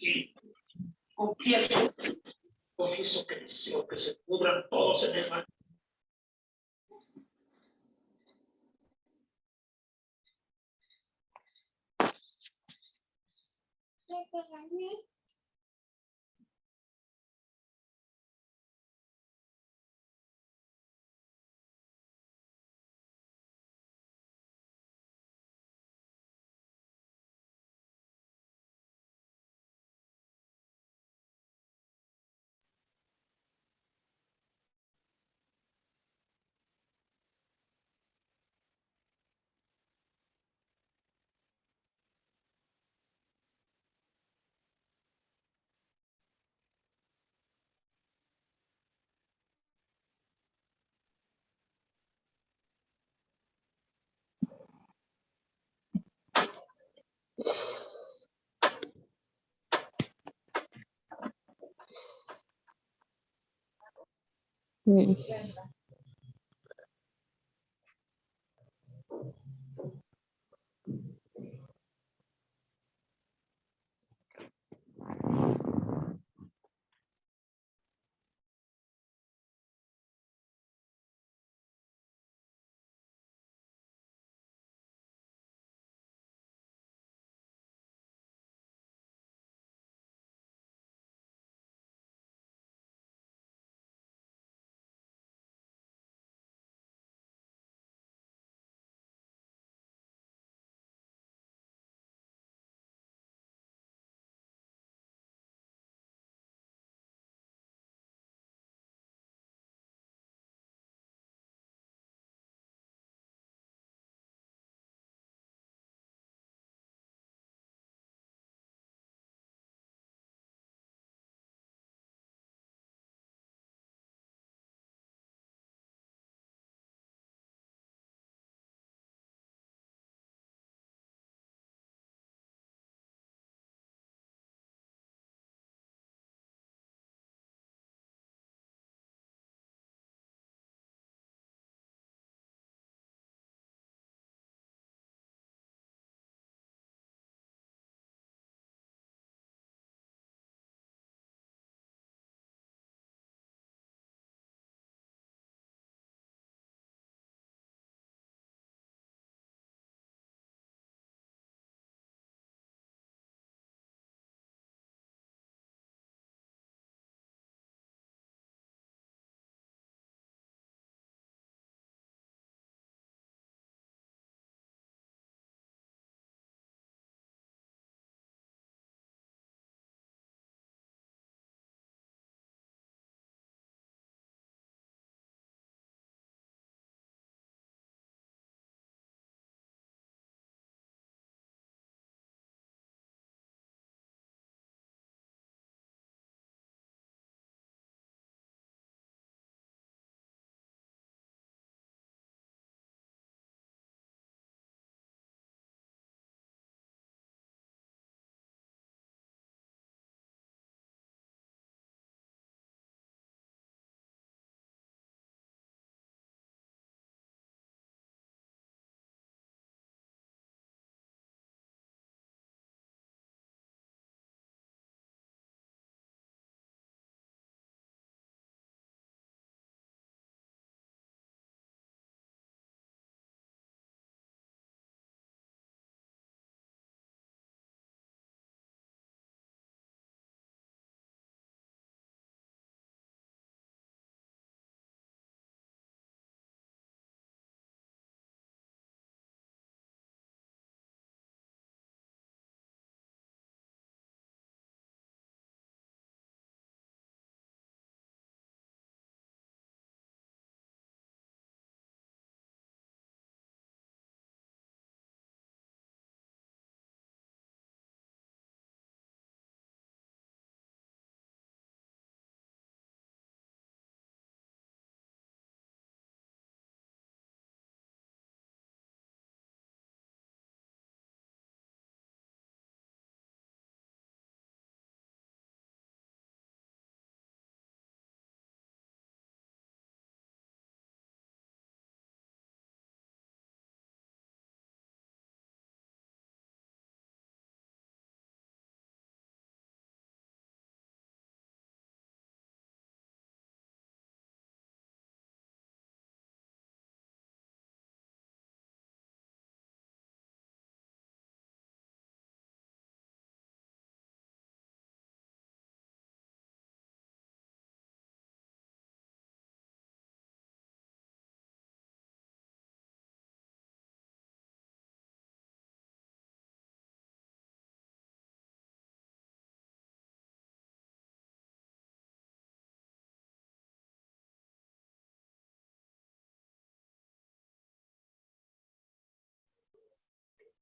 Y confieso que deseo que se pudran todos en el mal. Mm.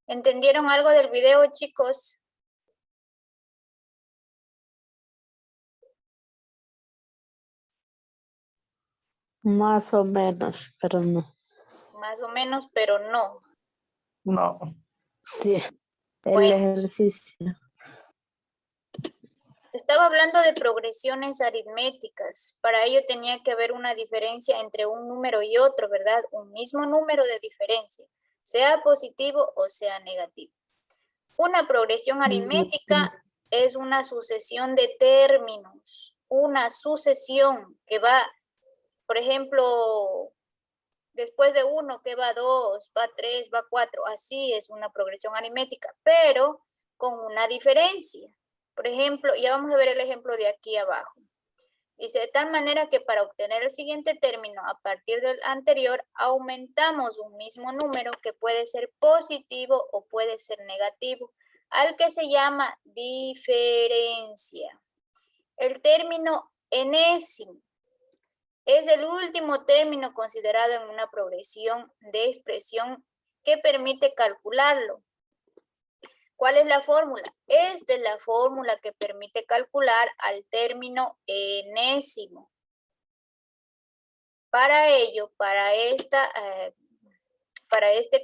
¿Entendieron algo del video, chicos? Más o menos, pero no. Más o menos, pero no. No. Sí, el Bueno. ejercicio. Estaba hablando de progresiones aritméticas. Para ello tenía que haber una diferencia entre un número y otro, ¿verdad? Un mismo número de diferencia, sea positivo o sea negativo. Una progresión aritmética es una sucesión de términos, una sucesión que va, por ejemplo, después de 1 que va 2, va 3, va 4, así es una progresión aritmética, pero con una diferencia. Por ejemplo, ya vamos a ver el ejemplo de aquí abajo. Dice, de tal manera que para obtener el siguiente término a partir del anterior, aumentamos un mismo número que puede ser positivo o puede ser negativo, al que se llama diferencia. El término enésimo es el último término considerado en una progresión de expresión que permite calcularlo. ¿Cuál es la fórmula? Esta es la fórmula que permite calcular al término enésimo. Para ello, para este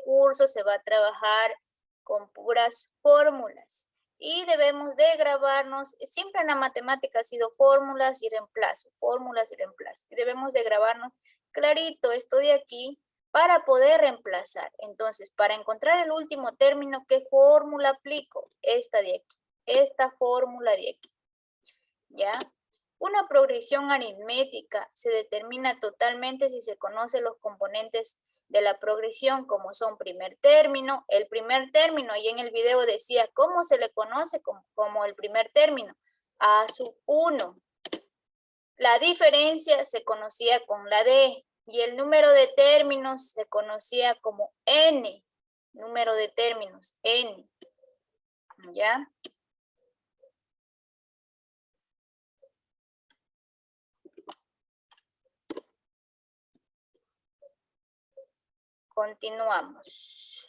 curso se va a trabajar con puras fórmulas y debemos de grabarnos, siempre en la matemática ha sido fórmulas y reemplazo, y debemos de grabarnos clarito esto de aquí para poder reemplazar. Entonces, para encontrar el último término, ¿qué fórmula aplico? Esta de aquí, esta fórmula de aquí, ¿ya? Una progresión aritmética se determina totalmente si se conocen los componentes de la progresión, como son primer término, el primer término, y en el video decía cómo se le conoce como el primer término, A sub 1. La diferencia se conocía con la D, y el número de términos se conocía como N, número de términos, N, ¿ya? Continuamos.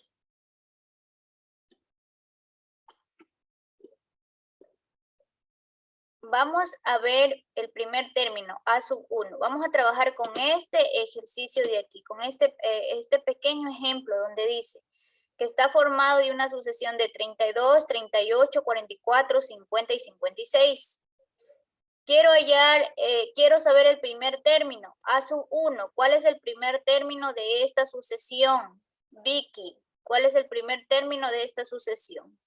Vamos a ver el primer término, A sub 1. Vamos a trabajar con este ejercicio de aquí, con este pequeño ejemplo donde dice que está formado de una sucesión de 32, 38, 44, 50 y 56. Quiero saber el primer término, A sub 1. ¿Cuál es el primer término de esta sucesión? Vicky, ¿cuál es el primer término de esta sucesión?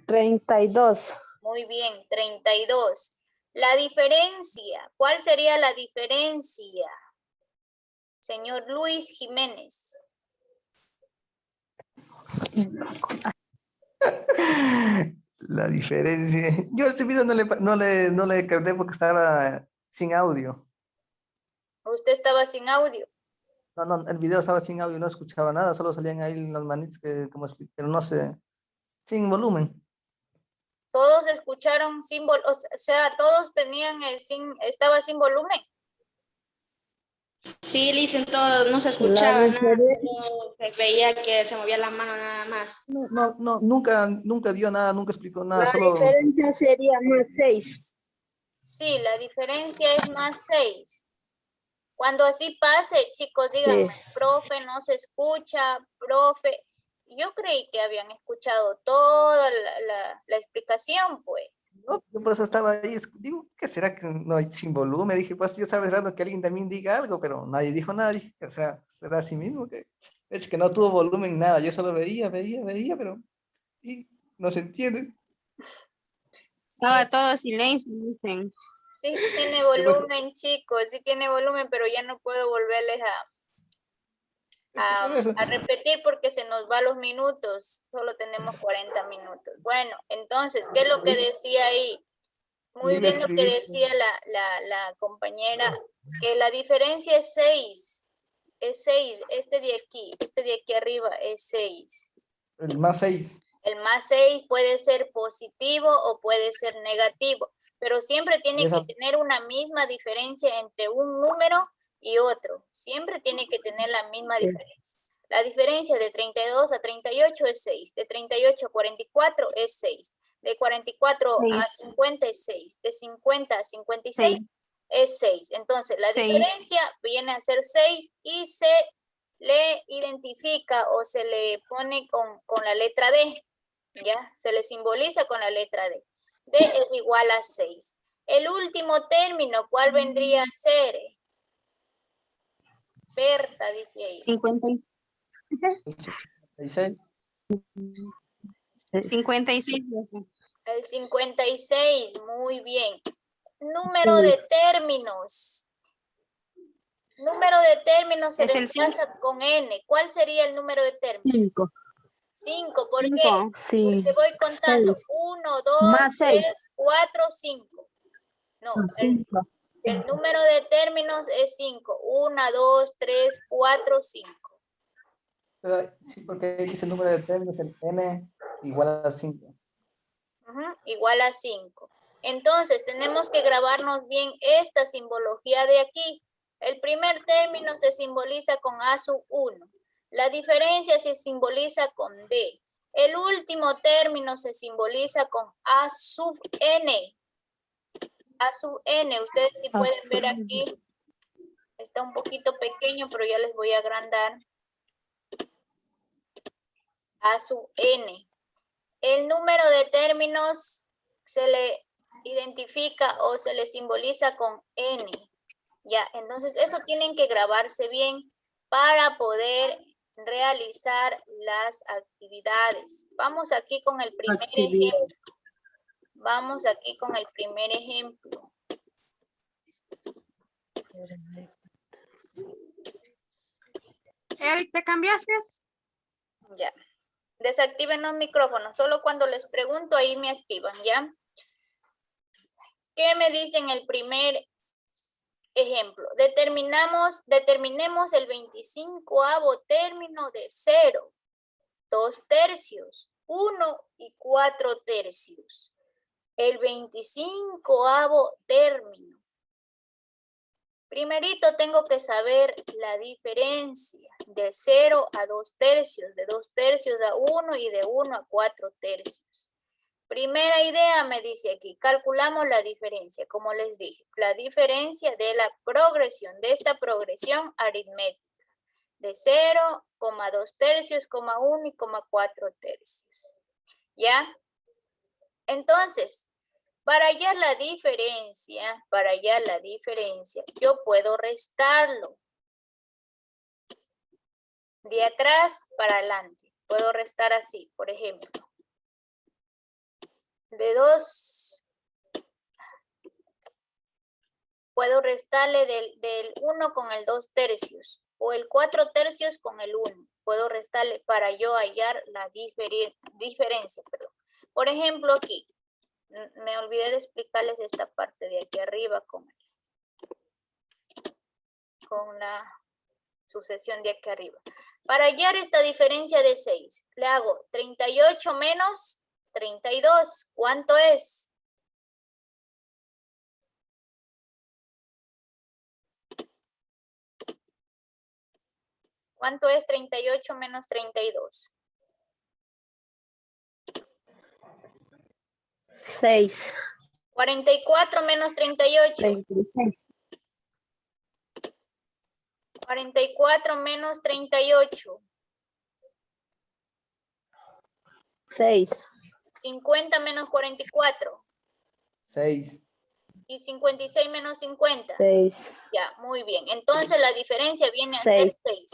32. Muy bien, 32. La diferencia, ¿cuál sería la diferencia? Señor Luis Jiménez. La diferencia. Yo ese video no le capté porque estaba sin audio. Usted estaba sin audio. No, el video estaba sin audio, no escuchaba nada, solo salían ahí las manitas que como pero no sé, sin volumen. Todos escucharon sin volumen, o sea, todos tenían estaba sin volumen. Sí, le dicen todo, no se escuchaba nada, solo se veía que se movía la mano nada más. No, nunca dio nada, nunca explicó nada, La solo... diferencia sería más 6. Sí, la diferencia es más 6. Cuando así pase, chicos, díganme, Sí. profe, no se escucha, profe. Yo creí que habían escuchado toda la explicación, pues. No, yo por eso estaba ahí, digo, ¿qué será que no hay sin volumen? Dije, pues yo sabes raro que alguien también diga algo, pero nadie dijo nada, dije, o sea, será así mismo, que de hecho que no tuvo volumen nada, yo solo veía, pero y no se entiende. Estaba todo silencio, dicen. Sí tiene Yo me- volumen, chicos, sí tiene volumen, pero ya no puedo volverles escuchar eso. a repetir porque se nos va los minutos. Solo tenemos 40 minutos. Bueno, entonces, ¿qué es lo que decía ahí? Le Muy iba a bien lo que escribir, decía la compañera, que la diferencia es 6. Es 6, este de aquí arriba es 6. el más 6. El más 6 puede ser positivo o puede ser negativo, pero siempre tiene que tener una misma diferencia entre un número y otro. Siempre tiene que tener la misma diferencia. La diferencia de 32 a 38 es 6. De 38 a 44 es 6. De 44 a 6. 56. De 50 a 56 6. es 6. Entonces, la 6. diferencia viene a ser 6 y se le identifica o se le pone con la letra D. ¿Ya? Se le simboliza con la letra D. D es igual a 6. El último término, ¿cuál vendría a ser? Berta, dice ahí. 56. 56. 56. El 56, muy bien. Número de términos. Número de términos se Es el reemplaza con N. ¿Cuál sería el número de términos? 5. 5. ¿Por qué? Cinco. Sí. Porque voy contando. 6. 1, 2, Más 3, 6. 4, 5. No, Más 5. el número de términos es 5. 1, 2, 3, 4, 5. Sí, porque dice el número de términos, el n igual a 5. Igual a 5. Entonces, tenemos que grabarnos bien esta simbología de aquí. El primer término se simboliza con A sub 1. La diferencia se simboliza con D. El último término se simboliza con A sub N. A sub N, ustedes sí pueden ver aquí. Está un poquito pequeño, pero ya les voy a agrandar. A sub N. El número de términos se le identifica o se le simboliza con N. Ya, entonces eso tienen que grabarse bien para poder realizar las actividades. Vamos aquí con el primer ejemplo. Vamos aquí con el primer ejemplo. Eric, ¿te cambiaste? Ya. Desactiven los micrófonos. Solo cuando les pregunto ahí me activan, ¿ya? ¿Qué me dicen el primer ejemplo? Determinemos el 25avo término de 0, 2 tercios, 1 y 4 tercios. El 25avo término. Primerito tengo que saber la diferencia de 0 a 2 tercios, de 2 tercios a 1 y de 1 a 4 tercios. Primera idea me dice aquí, calculamos la diferencia, como les dije, la diferencia de la progresión, de esta progresión aritmética, de 0, 2 tercios, 1 y 4 tercios. ¿Ya? Entonces, para hallar la diferencia, yo puedo restarlo. De atrás para adelante. Puedo restar así, por ejemplo. De 2, puedo restarle del 1 con el 2 tercios. O el 4 tercios con el 1. Puedo restarle para yo hallar la diferencia. Perdón. Por ejemplo, aquí. Me olvidé de explicarles esta parte de aquí arriba con la sucesión de aquí arriba. Para hallar esta diferencia de 6, le hago 38 menos 32. ¿Cuánto es? ¿Cuánto es 38 menos 32? 6. 44 menos 38. 26. 44 menos 38. 6. 50 menos 44. 6. Y 56 menos 50. 6. Ya, muy bien. Entonces la diferencia viene a ser 6.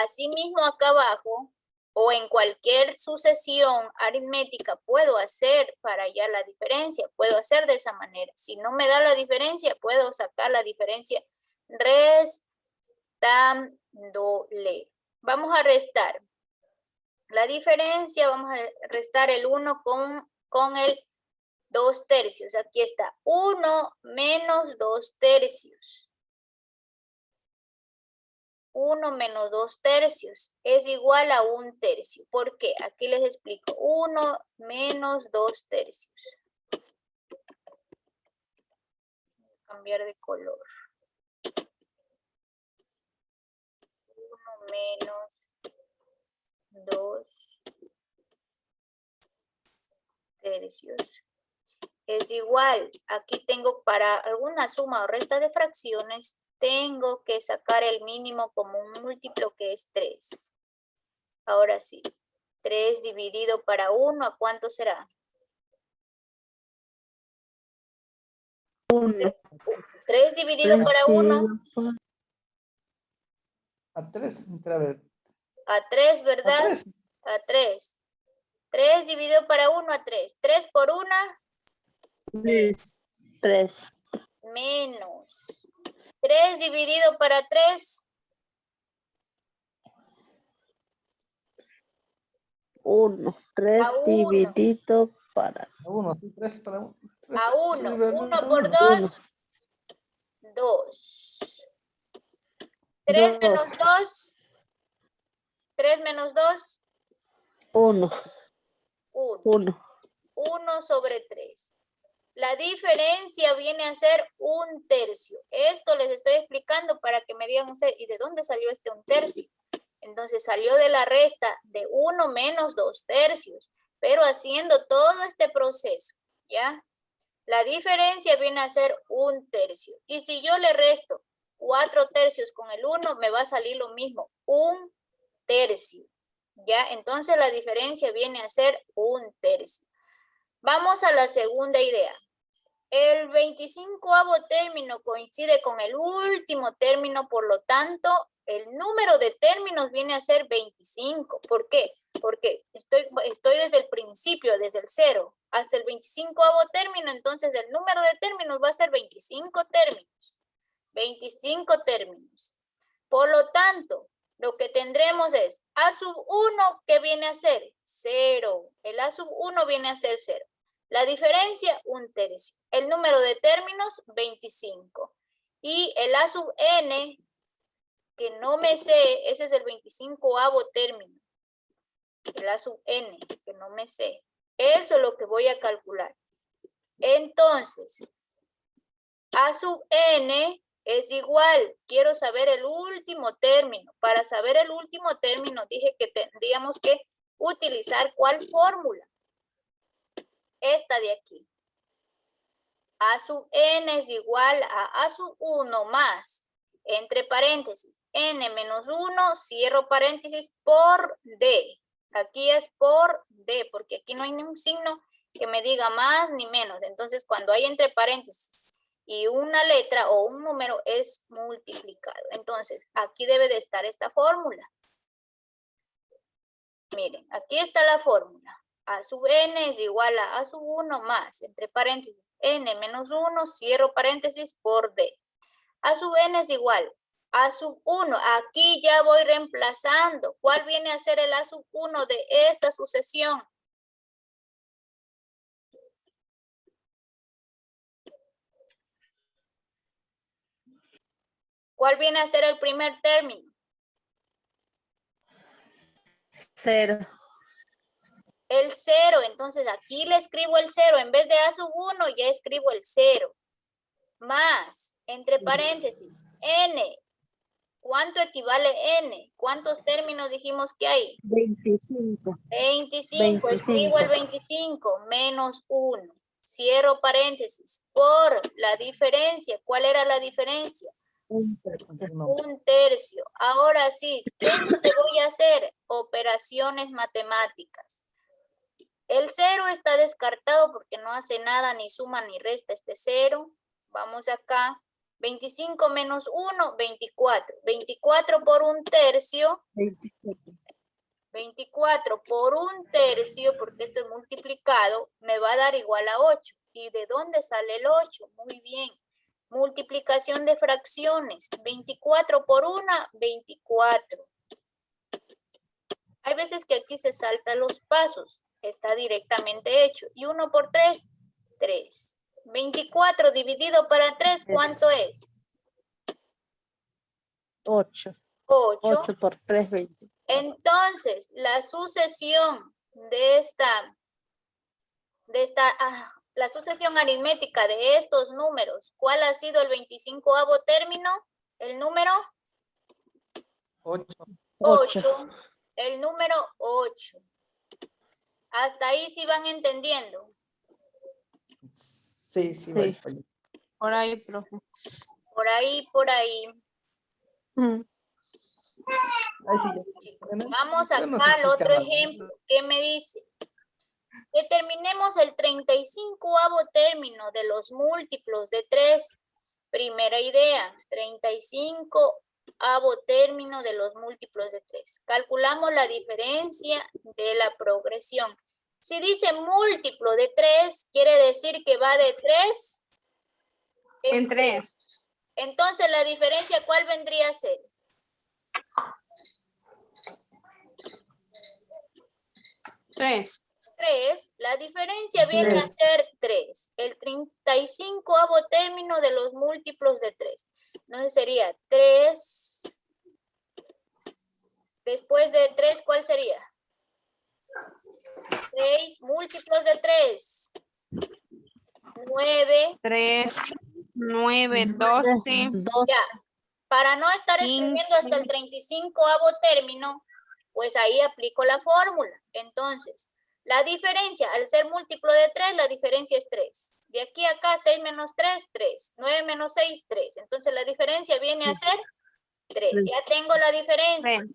Asimismo acá abajo, o en cualquier sucesión aritmética, puedo hacer para hallar la diferencia. Puedo hacer de esa manera. Si no me da la diferencia, puedo sacar la diferencia restándole. Vamos a restar. La diferencia, vamos a restar el 1 con el 2 tercios. Aquí está. 1 menos 2 tercios. 1 menos 2 tercios es igual a 1 tercio. ¿Por qué? Aquí les explico. 1 menos 2 tercios. Voy a cambiar de color. 1 menos tercios es igual. Aquí tengo para alguna suma o resta de fracciones, tengo que sacar el mínimo como un múltiplo que es 3. Ahora sí, 3 dividido para 1, ¿a cuánto será? 1. 3 dividido para 1, A 3, a ver, a 3, a ¿verdad? 3. A 3. 3 dividido para 1 a 3. 3 por 1, 3. menos. 3 dividido para 3, 1. 3 A 1. dividido para 1, 3 para 1. A 1. 1 por 2, 2. 3 menos 2. 3 menos 2, 1. 1. 1. 1 sobre 3. La diferencia viene a ser 1/3. Esto les estoy explicando para que me digan ustedes, ¿y de dónde salió este 1/3? Entonces salió de la resta de 1 menos 2/3, pero haciendo todo este proceso, ¿ya? La diferencia viene a ser 1/3. Y si yo le resto 4/3 con el 1, me va a salir lo mismo, 1/3. ¿Ya? Entonces la diferencia viene a ser 1/3. Vamos a la segunda idea. El 25º término coincide con el último término, por lo tanto, el número de términos viene a ser 25. ¿Por qué? Porque estoy desde el principio, desde el 0 hasta el 25º término, entonces el número de términos va a ser 25 términos. 25 términos. Por lo tanto, lo que tendremos es A sub 1, ¿qué viene a ser? 0. El A sub 1 viene a ser 0. La diferencia, 1/3. El número de términos, 25. Y el A sub n, que no me sé, ese es el 25º término. El A sub n, que no me sé. Eso es lo que voy a calcular. Entonces, A sub n es igual. Quiero saber el último término. Para saber el último término, dije que tendríamos que utilizar ¿cuál fórmula? Esta de aquí. A sub n es igual a A sub 1 más, entre paréntesis, n menos 1, cierro paréntesis, por d. Aquí es por d, porque aquí no hay ningún signo que me diga más ni menos. Entonces, cuando hay entre paréntesis y una letra o un número es multiplicado. Entonces, aquí debe de estar esta fórmula. Miren, aquí está la fórmula. A sub n es igual a sub 1 más, entre paréntesis, n menos 1, cierro paréntesis, por d. A sub n es igual a sub 1. Aquí ya voy reemplazando. ¿Cuál viene a ser el a sub 1 de esta sucesión? ¿Cuál viene a ser el primer término? 0. El 0, entonces aquí le escribo el 0, en vez de A sub 1 ya escribo el 0, más, entre paréntesis, n, ¿cuánto equivale n? ¿Cuántos términos dijimos que hay? 25. 25, escribo el 25, menos 1, cierro paréntesis, por la diferencia. ¿Cuál era la diferencia? 1/3. Ahora sí, ¿qué es lo que voy a hacer? Operaciones matemáticas. El 0 está descartado porque no hace nada, ni suma ni resta este 0. Vamos acá. 25 menos 1, 24. 24 por 1/3. 24 por 1/3, porque esto es multiplicado, me va a dar igual a 8. ¿Y de dónde sale el 8? Muy bien. Multiplicación de fracciones. 24 por 1, 24. Hay veces que aquí se saltan los pasos. Está directamente hecho. Y 1 por 3, 3. 24 dividido para 3, ¿cuánto es? 8. 8. 8 por 3, 20. Entonces, la sucesión de la sucesión aritmética de estos números, ¿cuál ha sido el 25º término? El número 8. 8. El número 8. Hasta ahí sí van entendiendo. Sí, Sí. va por ahí. Por ahí, profe. Por ahí, por ahí. Mm. Ahí sí ya. Chicos, Bueno, vamos ya no acá se al otro explica nada. ejemplo. ¿Qué me dice? Determinemos el 35avo término de los múltiplos de 3. Primera idea, 35avo término de los múltiplos de 3. Calculamos la diferencia de la progresión. Si dice múltiplo de 3, quiere decir que va de 3 En 3. Entonces, ¿la diferencia cuál vendría a ser? 3. 3, la diferencia viene a ser 3. El 35avo término de los múltiplos de 3. Entonces sería 3. Después de 3, ¿cuál sería? 6 múltiplos de 3. 9. 3, 9, 12. 12. Ya. Para no estar 15. escribiendo hasta el 35avo término, pues ahí aplico la fórmula. Entonces, la diferencia, al ser múltiplo de 3, la diferencia es 3. De aquí a acá, 6 menos 3, 3. 9 menos 6, 3. Entonces, la diferencia viene a ser 3. Ya tengo la diferencia.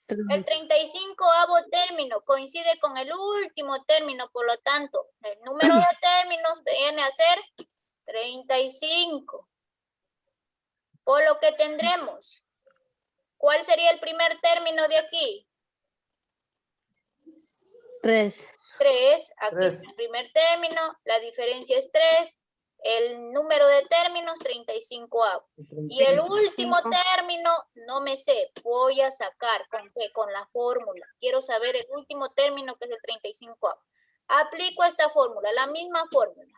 El 35avo término coincide con el último término, por lo tanto, el número de términos viene a ser 35. Por lo que tendremos, ¿cuál sería el primer término de aquí? 3. 3, aquí 3. está el primer término, la diferencia es 3, el número de términos 35avo. Y el último 35. término, no me sé, voy a sacar, ¿con qué? Con la fórmula. Quiero saber el último término que es el 35avo. Aplico esta fórmula, la misma fórmula.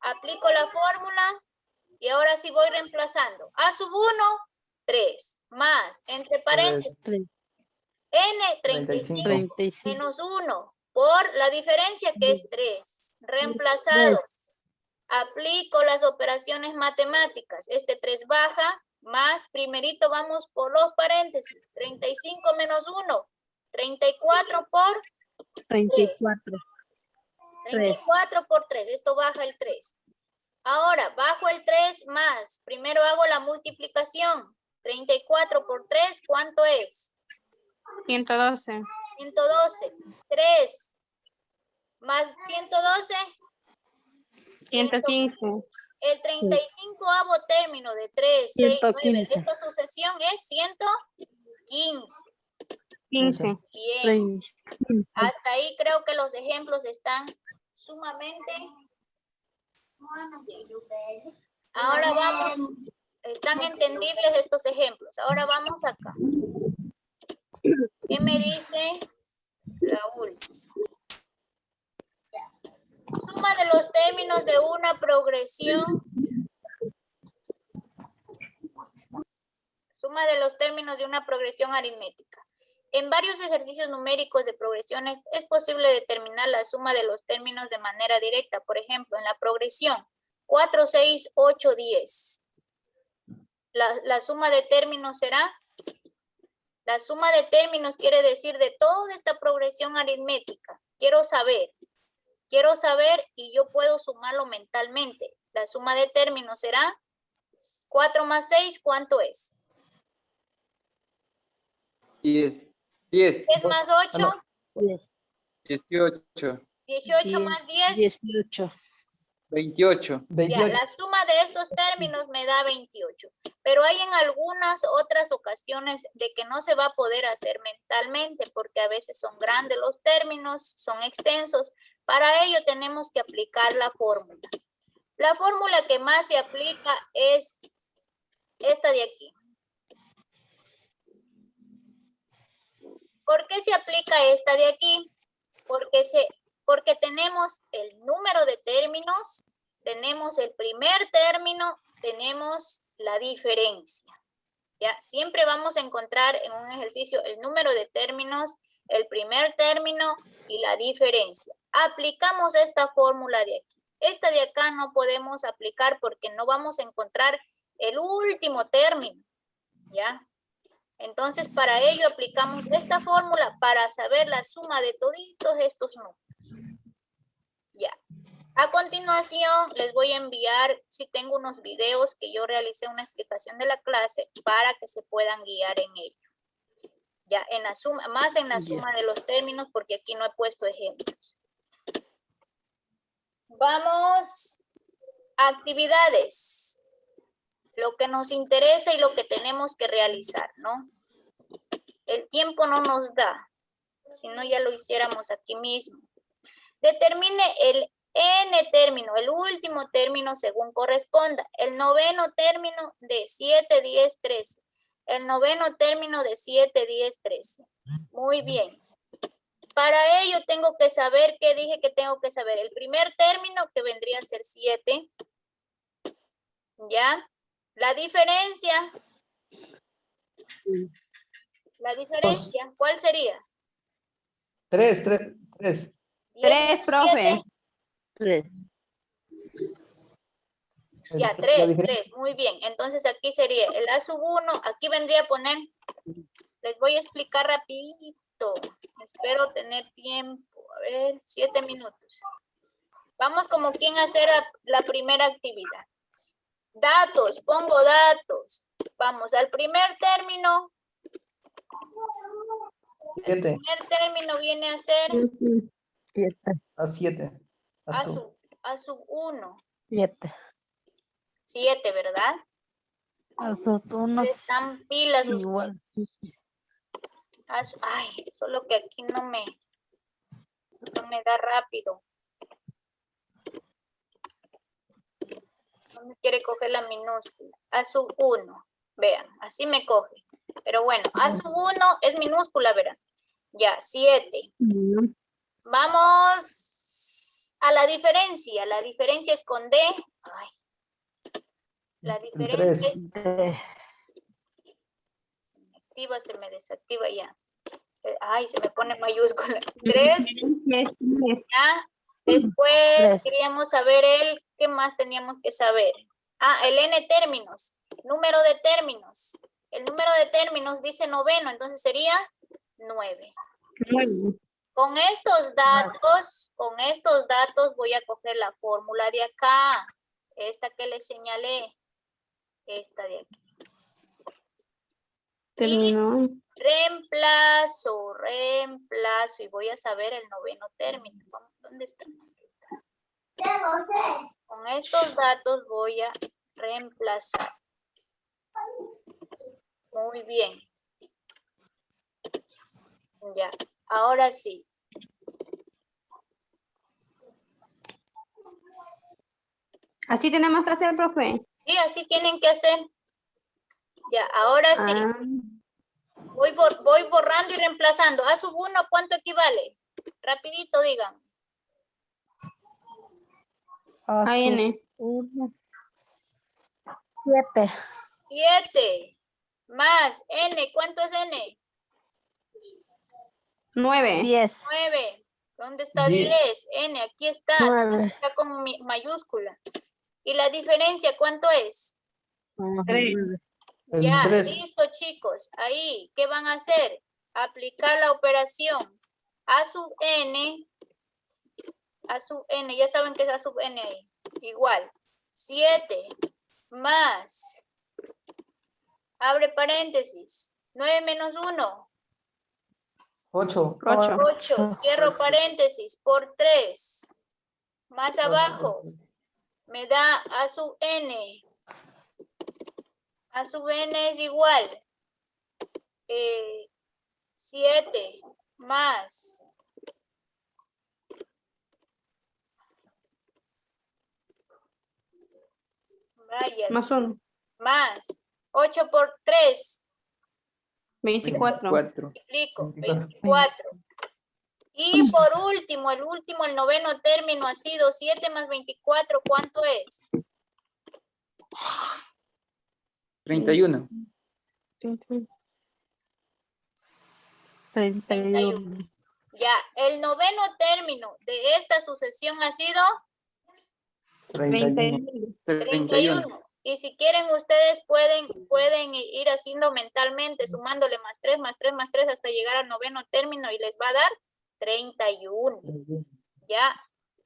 Aplico la fórmula y ahora sí voy reemplazando. A sub 1, 3, más, entre paréntesis, 3. n, 35. 35. menos 1, por la diferencia que es 3. Reemplazado. 3. Aplico las operaciones matemáticas. Este 3 baja, más primerito vamos por los paréntesis. 35 menos 1, 34 por 34. 34 por 3. Esto baja el 3. Ahora, bajo el 3 más. Primero hago la multiplicación. 34 por 3, ¿cuánto es? 112. 112. 3 más 112. 115. El 35avo término de 3, 6, 9, 115. esta sucesión es 115. 15. Bien, hasta ahí creo que los ejemplos están sumamente... Ahora vamos, están entendibles estos ejemplos. Ahora vamos acá. ¿Qué me dice Raúl? Suma de los términos de una progresión. Suma de los términos de una progresión aritmética. En varios ejercicios numéricos de progresiones es posible determinar la suma de los términos de manera directa. Por ejemplo, en la progresión 4, 6, 8, 10. La suma de términos será... La suma de términos quiere decir de toda esta progresión aritmética. Quiero saber y yo puedo sumarlo mentalmente. La suma de términos será 4 más 6, ¿cuánto es? 10. 10. 10 más 8, 10. 18. 18 más 10. 18. 28. Ya, 28. la suma de estos términos me da 28. Pero hay en algunas otras ocasiones de que no se va a poder hacer mentalmente porque a veces son grandes los términos, son extensos. Para ello tenemos que aplicar la fórmula. La fórmula que más se aplica es esta de aquí. ¿Por qué se aplica esta de aquí? Porque tenemos el número de términos, tenemos el primer término, tenemos la diferencia. ¿Ya? Siempre vamos a encontrar en un ejercicio el número de términos, el primer término y la diferencia. Aplicamos esta fórmula de aquí. Esta de acá no podemos aplicar porque no vamos a encontrar el último término. ¿Ya? Entonces, para ello aplicamos esta fórmula para saber la suma de toditos estos números. Ya. A continuación, les voy a enviar, si tengo unos videos que yo realicé una explicación de la clase para que se puedan guiar en ello. Ya, en la suma, más en la suma de los términos, porque aquí no he puesto ejemplos. Vamos a actividades. Lo que nos interesa y lo que tenemos que realizar, ¿no? El tiempo no nos da, si no ya lo hiciéramos aquí mismo. Determine el n término, el último término según corresponda. El noveno término de 7, 10, 13. El noveno término de 7, 10, 13. Muy bien. Para ello tengo que saber, ¿qué dije que tengo que saber? El primer término que vendría a ser 7. ¿Ya? La diferencia. La diferencia, ¿cuál sería? 3. 3, profe. 3. Ya, 3. Muy bien. Entonces aquí sería el A sub 1. Aquí vendría a poner, les voy a explicar rapidito. Espero tener tiempo. A ver, 7 minutos. Vamos como quien hacer la primera actividad. Datos, pongo datos. Vamos al primer término. 7. El primer término viene a ser 7. A 7. A sub 1. 7. 7, ¿verdad? A sus unos Están pilas. igual. Ay, solo que aquí no me da rápido. No me quiere coger la minúscula. A sub 1. Vean, así me coge. Pero bueno, A sub 1 es minúscula, verán. Ya, 7. Vamos a la diferencia. La diferencia es con D. Ay. La diferencia es... se me desactiva ya. Ay, se me pone mayúscula. 3. Ya. Después queríamos saber ¿qué más teníamos que saber? Ah, el n términos. Número de términos. El número de términos dice noveno, entonces sería 9. Con estos datos voy a coger la fórmula de acá. Esta que les señalé. Esta de aquí. Terminó. Y reemplazo. Y voy a saber el noveno término. ¿Dónde está? Con estos datos voy a reemplazar. Muy bien. Ya, ahora sí. Así tenemos que hacer, profe. Sí, así tienen que hacer. Ya, ahora sí. Voy borrando y reemplazando. A sub 1, ¿cuánto equivale? Rapidito digan. A N. 7. 7 más N. ¿Cuánto es N? 9. 10. 9. ¿Dónde está 10? 10? N, aquí está. 9. Está con mayúscula. ¿Y la diferencia cuánto es? 3. Ya, 3. listo, chicos. Ahí, ¿qué van a hacer? Aplicar la operación A sub N. A sub N, ya saben qué es A sub N ahí. Igual. 7 más. Abre paréntesis. 9 menos 1. 8. 8. Cierro paréntesis por 3. Más abajo. Me da A sub N. A sub N es igual. 7 más. Vaya. Más 1. Más. 8 por 3. 24. 4. Multiplico. 24. Y por último, el noveno término ha sido 7 más 24. ¿Cuánto es? 31. 31. Ya, el noveno término de esta sucesión ha sido 31. 31. Y si quieren, ustedes pueden ir haciendo mentalmente, sumándole más 3, más 3, más 3 hasta llegar al noveno término y les va a dar 31. Ya,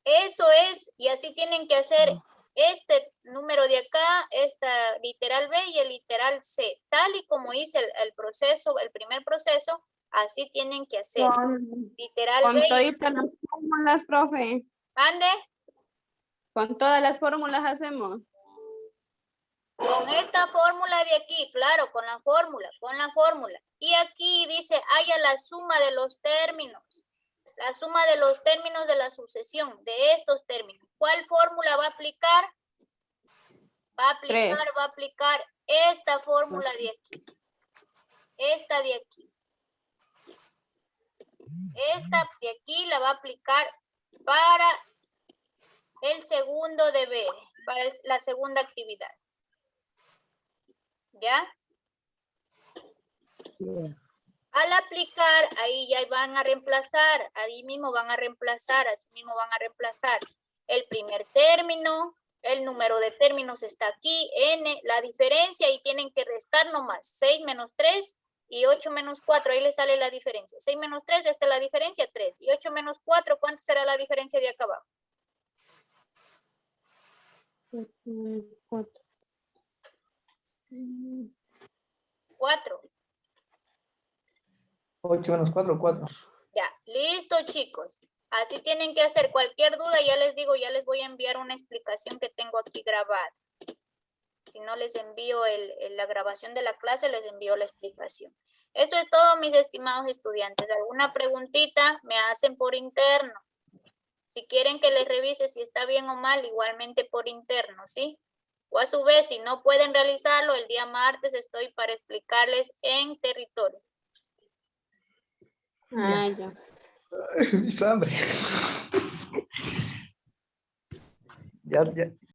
Eso es, y así tienen que hacer este número de acá, esta literal B y el literal C. Tal y como hice el proceso, el primer proceso, así tienen que hacer. Literal Con B y toditas las fórmulas, profe. mande. Con todas las fórmulas hacemos. Con esta fórmula de aquí, claro, con la fórmula. Y aquí dice, haya la suma de los términos. La suma de los términos de la sucesión, de estos términos. ¿Cuál fórmula va a aplicar? Va a aplicar esta fórmula de aquí. Esta de aquí. Esta de aquí la va a aplicar para el segundo deber, para la segunda actividad. ¿Ya? Al aplicar, ahí ya van a reemplazar, así mismo van a reemplazar el primer término, el número de términos está aquí, n, la diferencia, y tienen que restar nomás, 6 menos 3 y 8 menos 4, ahí les sale la diferencia. 6 menos 3, esta es la diferencia, 3, y 8 menos 4, ¿cuánto será la diferencia de acá abajo? 4. 8 menos 4, 4. Ya, listo, chicos. Así tienen que hacer. Cualquier duda, ya les digo, ya les voy a enviar una explicación que tengo aquí grabada. Si no les envío la grabación de la clase, les envío la explicación. Eso es todo, mis estimados estudiantes. ¿Alguna preguntita? Me hacen por interno. Si quieren que les revise si está bien o mal, igualmente por interno, ¿sí? O a su vez, si no pueden realizarlo, el día martes estoy para explicarles en territorio. Ah, ya. Hizo hambre. Ya.